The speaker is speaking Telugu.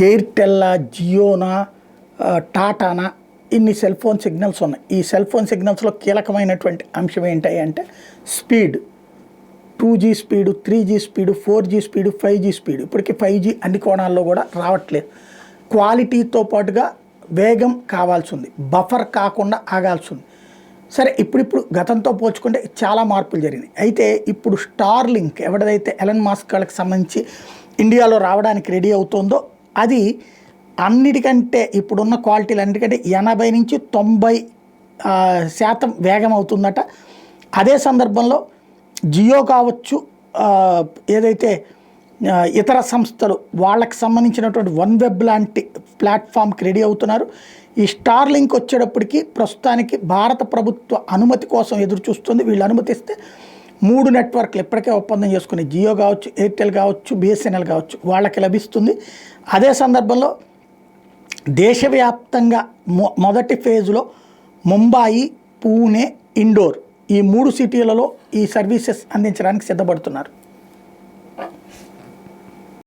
ఎయిర్టెల్లా, జియోనా, టాటానా ఇన్ని సెల్ ఫోన్ సిగ్నల్స్ ఉన్నాయి. ఈ సెల్ ఫోన్ సిగ్నల్స్లో కీలకమైనటువంటి అంశం ఏంటి అంటే speed. 2G speed, 3G speed, 4G speed, 5G speed. ఇప్పటికీ 5G అన్ని కోణాల్లో కూడా రావట్లేదు. క్వాలిటీతో పాటుగా వేగం కావాల్సి ఉంది, బఫర్ కాకుండా ఆగాల్సి ఉంది. సరే, ఇప్పుడు గతంతో పోల్చుకుంటే చాలా మార్పులు జరిగినాయి. అయితే ఇప్పుడు స్టార్లింక్ ఎవరిదైతే ఎలన్ మాస్క్ వాళ్ళకి సంబంధించి ఇండియాలో రావడానికి రెడీ అవుతుందో అది అన్నిటికంటే ఇప్పుడున్న క్వాలిటీలు అన్నిటికంటే 80 నుంచి 90% వేగం అవుతుందట. అదే సందర్భంలో జియో కావచ్చు, ఏదైతే ఇతర సంస్థలు వాళ్ళకి సంబంధించినటువంటి వన్ వెబ్ లాంటి ప్లాట్ఫామ్కి రెడీ అవుతున్నారు. ఈ స్టార్లింక్ వచ్చేటప్పటికి ప్రస్తుతానికి భారత ప్రభుత్వ అనుమతి కోసం ఎదురు చూస్తుంది. వీళ్ళు అనుమతిస్తే 3 నెట్వర్క్లు ఇప్పటికే ఒప్పందం చేసుకుని జియో కావచ్చు, ఎయిర్టెల్ కావచ్చు, బిఎస్ఎన్ఎల్ కావచ్చు వాళ్ళకి లభిస్తుంది. అదే సందర్భంలో దేశవ్యాప్తంగా మొదటి ఫేజ్లో ముంబాయి, పూణే, ఇండోర్ ఈ 3 సిటీలలో ఈ సర్వీసెస్ అందించడానికి సిద్ధపడుతున్నారు.